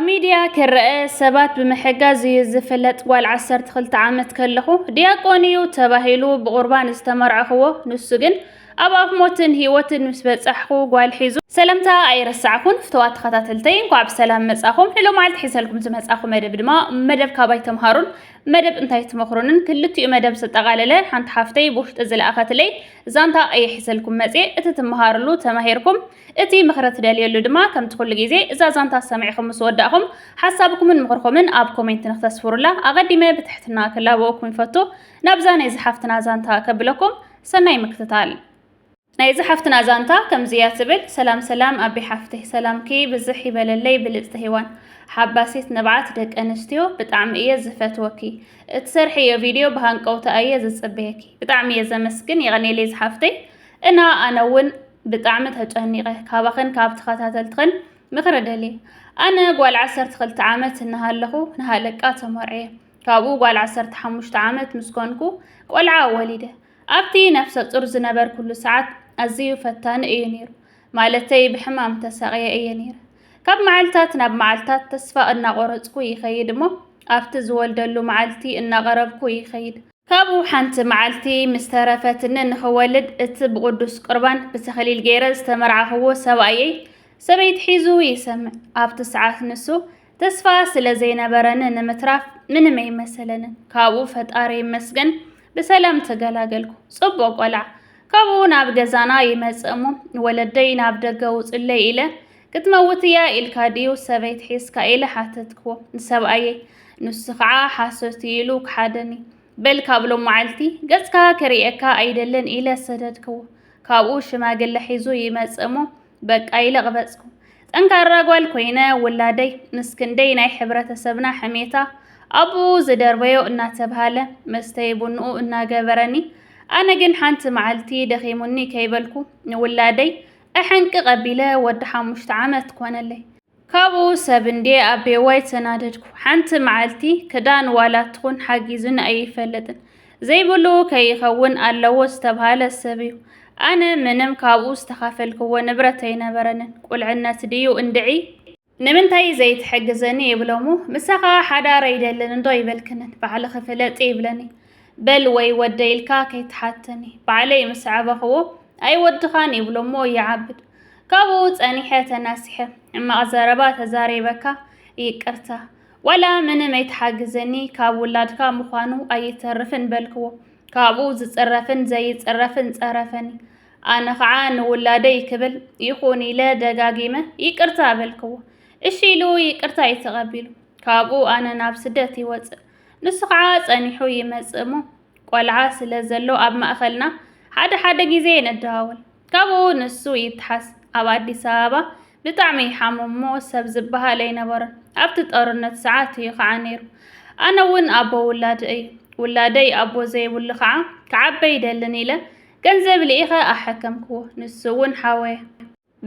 ሚዲያ ክርአ ሰባት ብምሕጋዝ ዝፍለጥ ጓል 12 ዓመት ከለኹ ዲያቆንዩ ተባሂሉ ብቁርባን ዝተመርዐኽዎ ንሱ ግን ኣብ ሞትን ህይወትን ምስ በጻሕኹ ጓል ሒዙ ሰላምታ ኣይረሳዕኹን ፍትዋት ተኸታተልተይ እንኳዕ ብሰላም መጻኹም ሄሎ ማለት ሒሰልኩም ዝመጻኹ መደብ ድማ መደብ ካባይ ተምሃሩን መደብ እንታይ ትመኽሩንን ክልቲኡ መደብ ዘጠቓለለ ሓንቲ ሓፍተይ ብውሽጢ ዝለኣኸትለይ ዛንታ ኣይሒሰልኩም መጽ እቲ ትመሃሩሉ ተማሂርኩም እቲ ምኽሪ ትደልየሉ ድማ ከምቲ ኩሉ ግዜ እዛ ዛንታ ሰሚዕኹም ምስ ወዳእኹም ሓሳብኩምን ምኽርኩምን ኣብ ኮሜንት ንኽተስፍሩላ ኣቐዲመ ብትሕትና ክላብኦኩም ይፈቱ ናብዛ ናይ ዝሓፍትና ዛንታ ከብለኩም ሰናይ ምክትታል ናይ ዝሓፍትና ዛንታ ከምዚያ ትብል ሰላም ሰላም ኣቤ ሓፍተይ ሰላምኪ ብዝሕ ይበለለይ ብልጽቲ ሂዋን ሓባሲት ነብዓት ደቂ ኣንስትዮ ብጣዕሚ እየ ዝፈትወኪ እትሰርሕዮ ቪድዮ ብሃንቀውታ እየ ዝጽበየኪ ብጣዕሚ እየ ዘመስግን ይቐኒለይ ዝሓፍተይ እና ኣነ እውን ብጣዕሚ ተጨኒቐ ካባኽን ካብ ተኸታተልትኽን ምኽሪ ደልየ ኣነ ጓል 12 ዓመት እናሃለኹ ንሃለቃ ተመርዐየ ካብኡ ጓል 15 ዓመት ምስ ኮንኩ ቆልዓ ወሊደ ኣብቲ ነፍሰ ጡር ዝነበር ኩሉ ሰዓት ኣዝዩ ፈታኒ እዩ ነይሩ ማለተይ ብሕማም ተሰቕየ እየ ነይረ ካብ መዓልታት ናብ መዓልታት ተስፋ እናቆረጽኩ ይኸይድ እሞ ኣብቲ ዝወልደሉ መዓልቲ እናቐረብኩ ይኸይድ ካብኡ ሓንቲ መዓልቲ ምስ ተረፈትኒ ንኽወልድ እቲ ብቅዱስ ቁርባን ብተኸሊል ገይረ ዝተመርዓኽዎ ሰብኣየይ ሰበይት ሒዙ ይሰምዕ ኣብቲ ሰዓት ንሱ ተስፋ ስለ ዘይነበረኒ ንምትራፍ ምንም ኣይመሰለንን ካብኡ ፈጣሪ ይመስገን ብሰላም ተገላገልኩ ጽቡቕ ቆልዓ ካብኡ ናብ ገዛና ይመጽእ እሞ ወለደይ ናብ ደገ ውፅለይ ኢለ ክትመውት እያ ኢልካ ድዩ ሰበይት ሒዝካ ኢለ ሓተትክዎ ንሰብኣየይ ንሱ ከዓ ሓሶት ኢሉ ክሓደኒ በል ካብሎ መዓልቲ ገጽካ ክሪኤካ ኣይደልን ኢለ ሰደድክዎ ካብኡ ሽማግለ ሒዙ ይመጽእ እሞ በቃ ኢለ ቅበጽኩ ጠንካራ ጓል ኮይነ ውላደይ ምስ ክንደይ ናይ ሕብረተሰብና ሕሜታ ኣቡኡ ዝደርበዮ እናተብሃለ መስተይ ቡንኡ እናገበረኒ ኣነ ግን ሓንቲ መዓልቲ ደኺሙኒ ከይበልኩ ንውላደይ ኣሕንቂ ቀቢለ ወዲ 5 ዓመት ኮነለይ ካብኡ ሰብ እንዴ ኣቤዋይ ተናደድኩ ሓንቲ መዓልቲ ክዳን ዋላትኹን ሓጊዙን ኣይፈልጥን ዘይብሉ ከይኸውን ኣለዎ ዝተብሃለ ሰብ እዩ ኣነ ምንም ካብኡ ዝተኻፈልክዎ ንብረት ኣይነበረንን ቁልዕነት ድዩ እንድዒ ንምንታይ ዘይትሕግዘኒ ይብሎሙ ምሳኻ ሓዳር ኣይደልን እንዶ ይበልክንን ባዕሊ ክፍለጥ ይብለኒ በል ወይ ወደይልካ ከይትሓተኒ ባዕለይ ምስ ዓበኽዎ ኣይወድኻን ይብሎሞ ይዓብድ ካብኡ ጸኒሐ ተናሲሐ እማቕ ዘረባ ተዛሪበካ ይቅርታ ዋላ ምንም ኣይትሓግዘኒ ካብ ውላድካ ምዃኑ ኣይተርፍን በልክዎ ካብኡ ዝጽረፍን ዘይጽረፍን ጸረፈኒ ኣነ ከዓ ንውላደይ ክብል ይኹን ኢለ ደጋጊመ ይቅርታ በልክዎ እሺ ኢሉ ይቅርታ ይተቐቢሉ ካብኡ ኣነ ናብ ስደት ይወፅእ ንሱ ከዓ ጸኒሑ ይመጽእ እሞ ቆልዓ ስለ ዘሎ ኣብ ማእኸልና ሓደ ግዜ ነደዋወል ካብኡ ንሱ ይትሓስ ኣብ ኣዲስ ኣበባ ብጣዕሚ ይሓሙሞ ሰብ ዝበሃል ኣይነበረን ኣብቲ ጦርነት ሰዓት እዩ ከዓ ነይሩ ኣነ እውን ኣቦ ውላድ እዩ ውላደይ ኣቦ ዘይብሉ ከዓ ክዓበይ ይደልን ኢለ ገንዘብ ልኢኸ ኣሐከምክዎ ንሱ እውን ሓወየ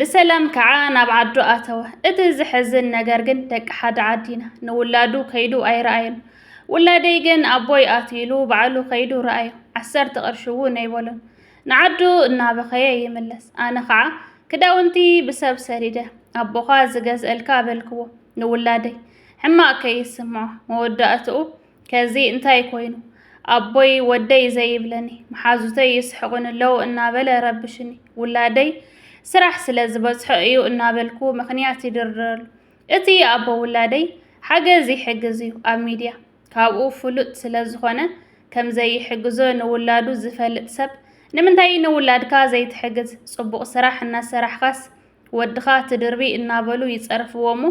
ብሰላም ከዓ ናብ ዓዱ ኣተወ እቲ ዝሕዝን ነገር ግን ደቂ ሓደ ዓዲና ንውላዱ ከይዱ ኣይረኣየን ውላደይ ግን ኣቦይ ኣትኢሉ ባዕሉ ከይዱ ረኣዮ 10 ቅርሺ እውን ኣይበሎን ንዓዱ እናበኸየ ይምለስ ኣነ ከዓ ክዳውንቲ ብሰብ ሰሪደ ኣቦኻ ዝገዝአልካ በልክዎ ንውላደይ ሕማቕ ከይስምዖ መወዳእትኡ ከዚ እንታይ ኮይኑ ኣቦይ ወደይ ዘይብለኒ መሓዙተይ ይስሕቁን ኣለዉ እናበለ ረብሽኒ ውላደይ ስራሕ ስለ ዝበዝሖ እዩ እናበልኩ ምኽንያት ይድርደረሉ እቲ ኣቦ ውላደይ ሓገዝ ይሕግዝ እዩ ኣብ ሚድያ ካብኡ ፍሉጥ ስለ ዝኾነ ከም ዘይሕግዞ ንውላዱ ዝፈልጥ ሰብ ንምንታይ ንውላድካ ዘይትሕግዝ ጽቡቕ ስራሕ እናሰራሕካስ ወድኻ ትድርቢ እናበሉ ይጸርፍዎሙ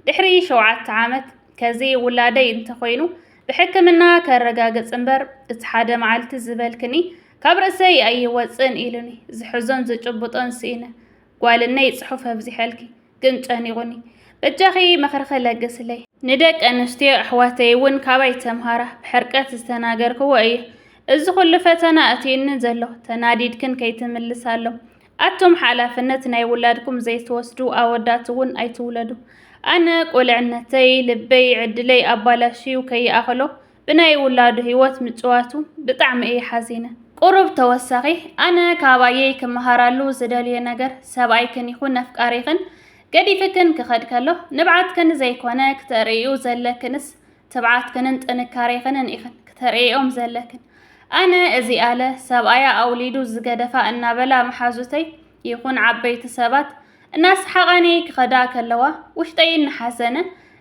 ድሕሪ 7 ዓመት ከዚ ውላደይ እንተኾይኑ ብሕክምና ከረጋግጽ እምበር እቲ ሓደ መዓልቲ ዝበልክኒ ካብ ርእሰይ ኣይወፅን ኢሉኒ ዝሕዞን ዝጭብጦን ስኢነ ጓልነይ ጽሑፍ ኣብዚሐልኪ ግን ጨኒቑኒ በጃኺ ምኽርኺ ለግስለይ ንደቂ ኣንስትዮ ኣሕዋተይ እውን ካባይ ተምሃራ ብሕርቀት ዝተናገርክዎ እየ እዚ ኩሉ ፈተና እትይኒ ዘሎ ተናዲድክን ከይትምልስ ኣሎ ኣቶም ሓላፍነት ናይ ውላድኩም ዘይትወስዱ ኣወዳት እውን ኣይትውለዱ ኣነ ቁልዕነተይ ልበይ ዕድለይ ኣባላሽዩ ከይኣኽሎ ብናይ ውላዱ ህይወት ምጭዋቱ ብጣዕሚ እየ ሓዚነ ቁሩብ ተወሳኺ ኣነ ካባየይ ክመሃራሉ ዝደልየ ነገር ሰብኣይክን ይኹን ኣፍቃሪኽን ገዲፍክን ክኸድ ከሎ ንብዓትክን ዘይኮነ ክተርእዩ ዘለክንስ ተባዓትክንን ጥንካሬኽንን ኢኽን ክተርእዮም ዘለክን ኣነ እዚ ኣለ ሰብኣያ ኣውሊዱ ዝገደፋ እናበላ መሓዙተይ ይኹን ዓበይቲ ሰባት እናስሓቐኒ ክኸዳ ከለዋ ውሽጠይ እናሓዘነ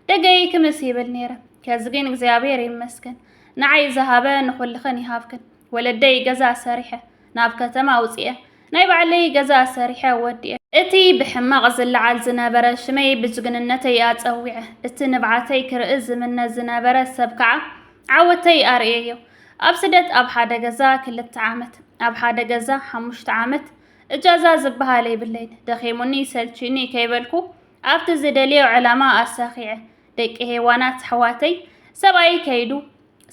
ደገይ ክምስ ይብል ነይረ ከዚ ግን እግዚኣብሔር ይመስገን ንዓይ ዝሃበ ንኹልኽን ይሃብክን ወለደይ ገዛ ሰሪሐ ናብ ከተማ ውፅአ ናይ ባዕለይ ገዛ ሰሪሐ ወዲአ እቲ ብሕማቕ ዝለዓል ዝነበረ ሽመይ ብጅግንነተይ ኣፀዊዐ እቲ ንብዓተይ ክርኢ ዝምነ ዝነበረ ሰብ ከዓ ዓወተይ ኣርእየዮ ኣብ ስደት ኣብ ሓደ ገዛ 2 ዓመት ኣብ ሓደ ገዛ 5 ዓመት እጃዛ ዝበሃል ይብለይን ደኺሙኒ ሰልችኒ ከይበልኩ ኣብቲ ዝደልዮ ዕላማ ኣሳኺዐ ደቂ ሄዋናት ኣሕዋተይ ሰብኣይ ከይዱ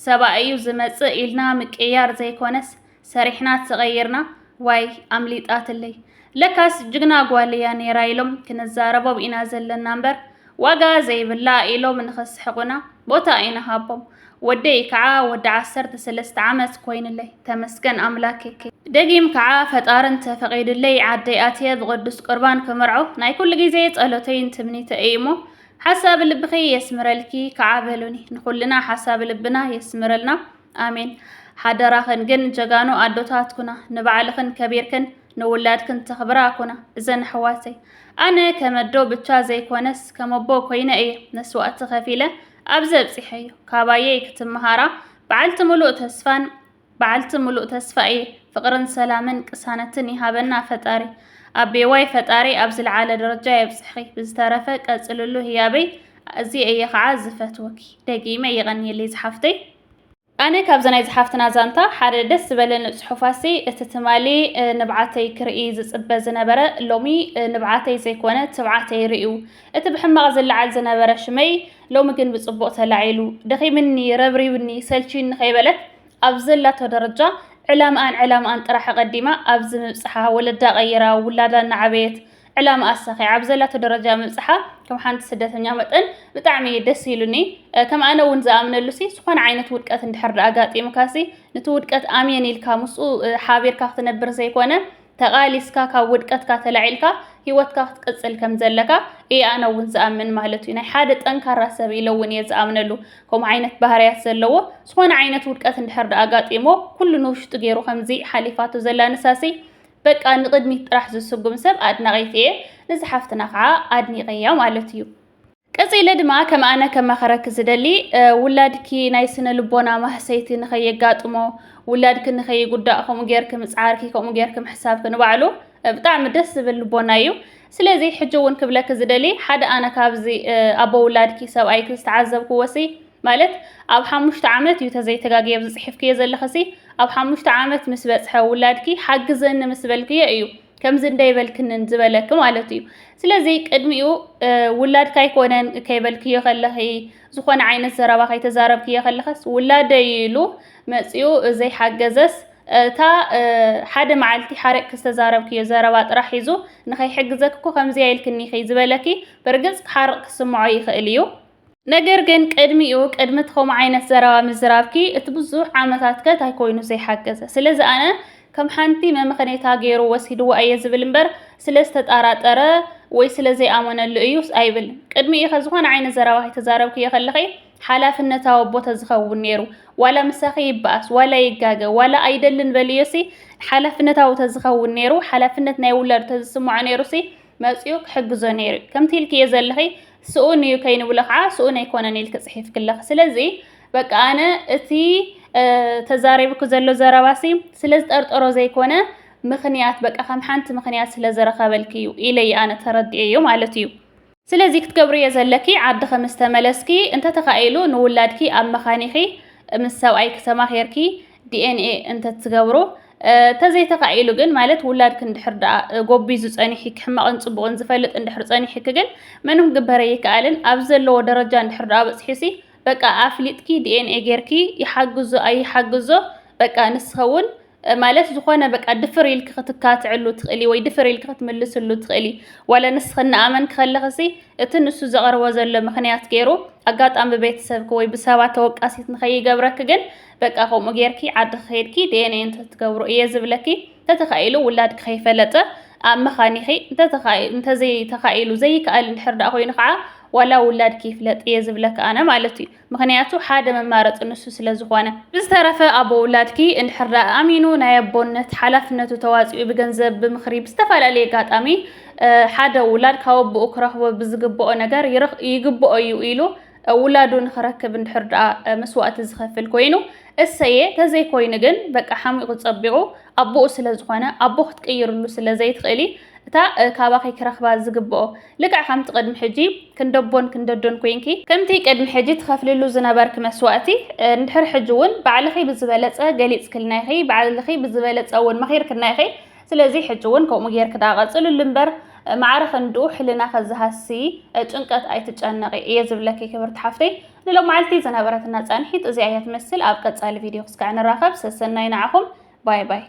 ሰብኣዩ ዝመጽእ ኢልና ምቅያር ዘይኮነስ ሰሪሕና ተቐይርና ዋይ ኣምሊጣትለይ ለካስ ጅግና ጓልያ ነይራ ኢሎም ክንዛረቦም ኢና ዘለና እምበር ዋጋ ዘይብላ ኢሎም ንኸስሕቑና ቦታ ኣይንሃቦም ወደይ ከዓ ወዲ 13 ዓመት ኮይንለይ ተመስገን ኣምላኬ ደጊም ከዓ ፈጣርን ተፈቒድለይ ዓደይ ኣትየ ብቅዱስ ቁርባን ክምርዖ ናይ ኩሉ ግዜ ጸሎተይን ትምኒተ እሞ ሓሳብ ልብኺ የስምረልኪ ከዓ በሉኒ ንኹልና ሓሳብ ልብና የስምረልና ኣሜን ሓደራኽን ግን ጀጋኑ ኣዶታት ኩና ንባዕልኽን ከቢርክን ንውላድክን ተኽብራ ኩና እዘን ኣሕዋተይ ኣነ ከመዶ ብቻ ዘይኮነስ ከመቦ ኮይነ እየ ነስዋእቲ ከፊለ ኣብዚ ኣብፂሐዮ ካባየይ ክትመሃራ በዓልቲ ሙሉእ ተስፋ እየ ፍቕርን ሰላምን ቅሳነትን ይሃበና ፈጣሪ ኣቤዋይ ፈጣሪ ኣብ ዝለዓለ ደረጃ የብፅሕኺ ብዝተረፈ ቀጽልሉ ህያበይ እዚ እየ ከዓ ዝፈትወኪ ደጊመ ይቐኒየለይ ዝሓፍተይ ኣነ ካብዚ ናይ ዝሓፍትና ዛንታ ሓደ ደስ ዝበለን ጽሑፋሲ እቲ ትማሊ ንብዓተይ ክርኢ ዝጽበ ዝነበረ ሎሚ ንብዓተይ ዘይኮነ ትብዓተይ ርእዩ እቲ ብሕማቕ ዝለዓል ዝነበረ ሽመይ ሎሚ ግን ብጽቡቕ ተላዒሉ ደኺምኒ ረብሪብኒ ሰልችኒ ንኸይበለት ኣብ ዘላቶ ደረጃ ዕላማኣን ጥራሕ ቀዲማ ኣብዚ ምብፅሓ ወለዳ ቀይራ ውላዳ እናዓበየት ዕላማ ኣሳኺ ኣብ ዘላቶ ደረጃ ምብፅሓ ከም ሓንቲ ስደተኛ መጠን ብጣዕሚ ደስ ኢሉኒ ከም ኣነ እውን ዝኣምነሉሲ ዝኾነ ዓይነት ውድቀት እንድሕር ኣጋጢሙካሲ ነቲ ውድቀት ኣምየን ኢልካ ምስኡ ሓቢርካ ክትነብር ዘይኮነ ተቓሊስካ ካብ ውድቀትካ ተላዒልካ ሂወትካ ክትቅፅል ከም ዘለካ እየ ኣነ እውን ዝኣምን ማለት እዩ ናይ ሓደ ጠንካራ ሰብ ኢለ እውን እየ ዝኣምነሉ ከምኡ ዓይነት ባህርያት ዘለዎ ዝኾነ ዓይነት ውድቀት እንድሕር ኣጋጢሞ ኩሉ ንውሽጡ ገይሩ ከምዚ ሓሊፋቱ ዘላ ንሳሲ በቃ ንቅድሚት ጥራሕ ዝስጉም ሰብ ኣድናቂት እየ ንዝሓፍትና ከዓ ኣድኒቀያ ማለት እዩ ቀፂለ ድማ ከም ኣነ ከመኸረክ ዝደሊ ውላድኪ ናይ ስነ ልቦና ማህሰይቲ ንኸየጋጥሞ ውላድክ ንኸይጉዳእ ከምኡ ጌርክ ምፅዓርኪ ከምኡ ጌርክ ምሕሳብክ ንባዕሉ ብጣዕሚ ደስ ዝብል ልቦና እዩ ስለዚ ሕጂ እውን ክብለክ ዝደሊ ሓደ ኣነ ካብዚ ኣቦ ውላድኪ ሰብኣይ ዝተዓዘብክዎሲ ማለት ኣብ 5 ዓመት እዩ ተዘይተጋግየ ዝፅሒፍክየ ዘለኸሲ ኣብ 5 ዓመት ምስ በፅሐ ውላድኪ ሓግዘኒ ምስ በልክየ እዩ ከምዚ እንዳይበልክንን ዝበለክ ማለት እዩ ስለዚ ቅድሚኡ ውላድካ ኣይኮነን ከይበልክዮ ከለኺ ዝኾነ ዓይነት ዘረባ ከይተዛረብክዮ ከለኸስ ውላደይ ኢሉ መፂኡ ዘይሓገዘስ እታ ሓደ መዓልቲ ሓረቅ ክስተዛረብክዮ ዘረባ ጥራሕ ሒዙ ንኸይሕግዘክ እኮ ከምዚ ኣይልክኒ ዝበለኪ በርግፅ ሓርቕ ክስምዖ ይኽእል እዩ ነገር ግን ቅድሚት ከምኡ ዓይነት ዘረባ ምዝራብኪ እቲ ብዙሕ ዓመታት እንታይ ኮይኑ ዘይሓገዘ ስለዚ ኣነ ከም ሓንቲ መምኸኔታ ገይሩ ወሲድዎ እየ ዝብል እምበር ስለዝተጣራጠረ ወይ ስለዘይኣመነሉ እዩስ ኣይብልን ቅድሚኡ ዝኾነ ዓይነት ዘረባ ከይተዛረብክዮ ከለኺ ሓላፍነታዊ ቦታ ዝኸውን ነይሩ ዋላ ምሳኺ ይበኣስ ዋላ ይጋገ ዋላ ኣይደልን በልዮሲ ሓላፍነታዊ ተዝኸውን ነይሩ ሓላፍነት ናይ ውላድ ተዝስምዖ ነይሩሲ መፂኡ ክሕግዞ ነይሩ ከምቲ ኢልክየ ዘለኺ ስኡን እዩ ከይንብሎ ከዓ ስኡን ኣይኮነን ኢልክ ፅሒፍ ክለኽ ስለዚ በቃ ኣነ እቲ ተዛሪብኩ ዘሎ ዘረባሲ ስለዝጠርጠሮ ዘይኮነ ምኽንያት በቃ ከም ሓንቲ ምኽንያት ስለዘረኸበልክ እዩ ኢለይ ኣነ ተረዲእዮ ማለት እዩ ስለዚ ክትገብርዮ ዘለኪ ዓዲ ከም ዝተመለስኪ እንተተኻኢሉ ንውላድኪ ኣብ መኻኒኺ ምስ ሰብኣይ ከተማኺርኪ ዲኤንኤ እንተትገብሩ ተዘይተኻኢሉ ግን ማለት ውላድክ እንድሕር ደኣ ጎቢዙ ፀኒሕኪ ሕማቕን ፅቡቕን ዝፈልጥ እንድሕር ፀኒሕኪ ግን ምንም ክግበረ ይከኣልን ኣብ ዘለዎ ደረጃ እንድሕር ደኣ በፅሒሲ በቃ ኣፍሊጥኪ ዲኤንኤ ጌርኪ ይሓግዞ ኣይሓግዞ በቃ ንስኸውን ማለት ዝኾነ በቃ ድፍር ኢልክ ክትካትዕሉ ትኽእሊ ወይ ድፍር ኢልክ ክትምልስሉ ትኽእሊ ዋላ ንስኽና ኣመን ከለኸሲ እቲ ንሱ ዘቐርቦ ዘሎ ምኽንያት ገይሩ ኣጋጣሚ ብቤተሰብኪ ወይ ብሰባት ተወቃሲት ንኸይገብረክ ግን በቃ ከምኡ ጌርኪ ዓዲ ከይድኪ ዲኤንኤ እንተትገብሩ እየ ዝብለኪ ተተኻኢሉ ውላድኪ ከይፈለጠ مخانيخي انت زي تخايلو زي كقال انحرد أخوين خعا ولا ولاد كيف لا يزبلك أنا مالتي مخنياتو حدا ممارت النسو سلازخوانا بسترف أبو ولادكي انحرد أمينو نايبونت حلفنتو توازيو بجنزب بمخريب استفال عليه قات أمي حدا ولاد كوب أكره بزقبو نجار يقبو أيو أولادو نخركب انحرد مسوات زخفل كوينو السيء تزي كوين جن بقى حامي قصبعو أبو سلازخوانا أبو تغير له سلازي تقلي تا كاباخي كرخبا زقبو لقع خام تقدم حجي كندبون كنددون كوينكي كمتي قدم حجي تخفل له زنبارك مسواتي ندحر حجون بعلخي بزبالص قليص كلناخي بعلخي بزبالص اول مخير كلناخي سلازي حجون كوم غير كدا غصل اللمبر معرخ ندوح لنا خزهاسي ጭንቀት አይተጫነቂ እየዝብለኪ ክብርት ሓፍተይ ንሎም ማዓልቲ ዘነበረትና ጻንሒት እዚ ኣያ ትመስል ኣብ ቀጻሊ ቪድዮ ክስካዕ ንራኸብ ሰሰናይ ንዓኹም ባይ ባይ